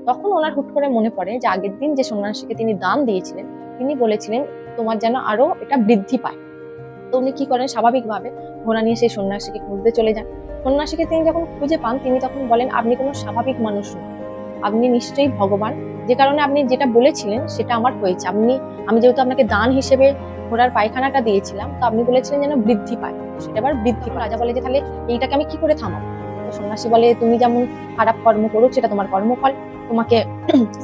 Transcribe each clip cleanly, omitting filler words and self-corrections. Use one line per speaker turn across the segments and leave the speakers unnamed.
তখন ওনার হুট করে মনে পড়ে যে আগের দিন যে সন্ন্যাসীকে তিনি দান দিয়েছিলেন, তিনি বলেছিলেন তোমার যেন আরো এটা বৃদ্ধি পায়। তো উনি কি করেন, স্বাভাবিকভাবে ঘোড়া নিয়ে সেই সন্ন্যাসীকে খুঁজতে চলে যান। সন্ন্যাসীকে তিনি যখন খুঁজে পান, তিনি তখন বলেন আপনি কোনো স্বাভাবিক মানুষ নন, আপনি নিশ্চয়ই ভগবান, যে কারণে আপনি যেটা বলেছিলেন সেটা আমার হয়েছে। আমি যেহেতু আপনাকে দান হিসেবে ঘোড়ার পায়খানাটা দিয়েছিলাম, তো আপনি বলেছিলেন যেন বৃদ্ধি পায়, সেটা আবার বৃদ্ধি পায়। রাজা বলে যে তাহলে এইটাকে আমি কি করে থামাবো? তো সন্ন্যাসী বলে তুমি যেমন খারাপ কর্ম করো সেটা তোমার কর্মফল, তোমাকে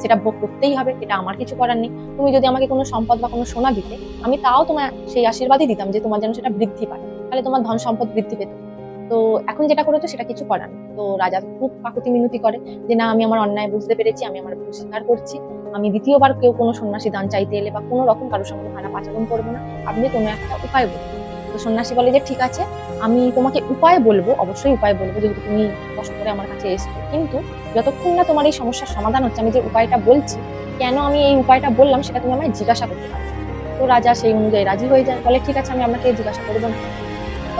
সেটা ভোগ করতেই হবে, এটা আমার কিছু করার নেই। তুমি যদি আমাকে কোনো সম্পদ বা কোনো সোনা দিতে, আমি তাও তোমার সেই আশীর্বাদই দিতাম যে তোমার যেন সেটা বৃদ্ধি পায়, তাহলে তোমার ধন সম্পদ বৃদ্ধি পেত। তো এখন যেটা করেছো সেটা কিছু করার নেই। তো রাজা খুব কাকুতি মিনতি করে যে না, আমি আমার অন্যায় বুঝতে পেরেছি, আমি আমার ভুল স্বীকার করছি, আমি দ্বিতীয়বার কেউ কোনো সন্ন্যাসী দান চাইতে এলে বা কোনো রকম কারোর সঙ্গে খারাপ আচরণ করবো না, আপনি কোনো একটা উপায় বলুন। তো সন্ন্যাসী বলে যে ঠিক আছে, আমি তোমাকে উপায় বলবো, অবশ্যই উপায় বলবো, যেহেতু তুমি কষ্ট করে আমার কাছে এসছো, কিন্তু যতক্ষণ না তোমার এই সমস্যার সমাধান হচ্ছে, আমি যে উপায়টা বলছি, কেন আমি এই উপায়টা বললাম সেটা তুমি আমায় জিজ্ঞাসা করতে পারছো। তো রাজা সেই অনুযায়ী রাজি হয়ে যায়, বলে ঠিক আছে, আমি আপনাকে জিজ্ঞাসা করবো না।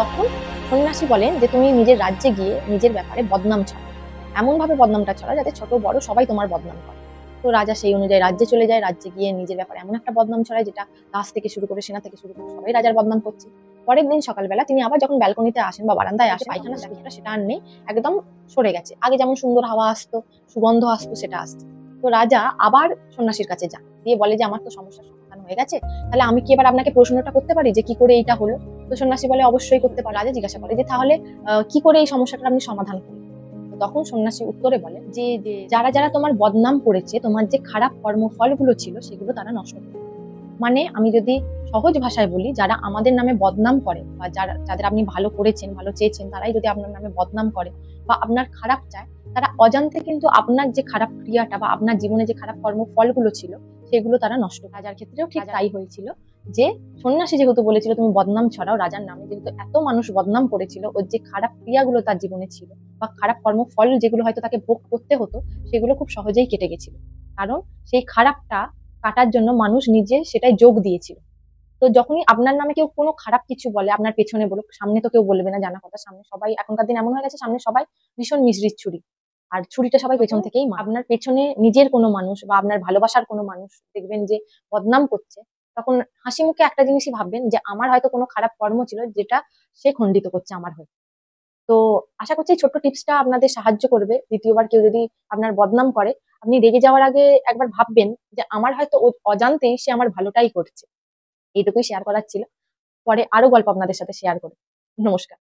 তখন সন্ন্যাসী বলেন যে তুমি নিজের রাজ্যে গিয়ে নিজের ব্যাপারে বদনাম ছড়াও, এমন ভাবে বদনামটা ছড়া যাতে ছোট বড় সবাই তোমার বদনাম করে। তো রাজা সেই অনুযায়ী রাজ্যে চলে যায়, রাজ্যে গিয়ে নিজের ব্যাপারে এমন একটা বদনাম ছড়ায় যেটা দাস থেকে শুরু করে সেনা থেকে শুরু করে সবাই রাজার বদনাম করছে। পরের দিন সকালবেলা তিনি আবার যখন ব্যালকনিতে আসেন বা বারান্দায় আসেন, পায়খানা স্মেলটা সেটা আর নেই, একদম সরে গেছে। আগে যেমন সুন্দর হাওয়া আসতো, সুগন্ধ আসতো, সেটা আসছে। তো রাজা আবার সন্ন্যাসীর কাছে যান, দিয়ে বলে যে আমার তো সমস্যার সমাধান হয়ে গেছে, তাহলে আমি কি এবার আপনাকে প্রশ্নটা করতে পারি যে কি করে এইটা হলো? তো সন্ন্যাসী বলে অবশ্যই করতে পারে। রাজা জিজ্ঞাসা করে যে তাহলে কি করে এই সমস্যাটা আপনি সমাধান করলেন? তো তখন সন্ন্যাসী উত্তরে বলে যে যারা যারা তোমার বদনাম করেছে, তোমার যে খারাপ কর্মফলগুলো ছিল সেগুলো তারা নষ্ট করে। মানে আমি যদি সহজ ভাষায় বলি, যারা আমাদের নামে বদনাম করে বা যাদের আপনি ভালো করেছেন, ভালো চেয়েছেন, তারাই যদি আপনার নামে বদনাম করে বা আপনার খারাপ চায়, তারা অজান্তে কিন্তু আপনার যে খারাপ ক্রিয়াটা বা আপনার জীবনে যে খারাপ কর্মফলগুলো ছিল সেগুলো তারা নষ্ট করে। রাজার ক্ষেত্রেও ঠিক তাই হয়েছিল, যে সন্ন্যাসী যেহেতু বলেছিল তুমি বদনাম ছড়াও, রাজার নামে যেহেতু এত মানুষ বদনাম করেছিল, ওর যে খারাপ ক্রিয়াগুলো তার জীবনে ছিল বা খারাপ কর্মফল যেগুলো হয়তো তাকে ভোগ করতে হতো, সেগুলো খুব সহজেই কেটে গেছিল। কারণ সেই খারাপটা কাটার জন্য মানুষ নিজে সেটাই যোগ দিয়েছিল। তো যখনই আপনার নামে কেউ কোনো খারাপ কিছু বলে, আপনার পেছনে বলুক, সামনে তো কেউ বলবে না, জানা কথা, সামনে সবাই, এখনকার দিন এমন হয়ে গেছে, সামনে সবাই ভীষণ মিশরির ছুরি, আর ছুরিটা সবাই পেছন থেকেই মারে। আপনার পেছনে নিজের কোনো মানুষ বা আপনার ভালোবাসার কোনো মানুষ দেখবেন যে বদনাম করছে, তখন হাসি মুখে একটা জিনিসই ভাববেন যে আমার হয়তো কোনো খারাপ কর্ম ছিল যেটা সে খণ্ডিত করছে আমার হয়ে। তো আশা করছি এই ছোট্ট টিপসটা আপনাদের সাহায্য করবে। দ্বিতীয়বার কেউ যদি আপনার বদনাম করে, আপনি রেগে যাওয়ার আগে একবার ভাববেন যে আমার হয়তো অজান্তেই সে আমার ভালোটাই করছে। এইটুকুই শেয়ার করার ছিল। পরে আরো গল্প আপনাদের সাথে শেয়ার করব। নমস্কার।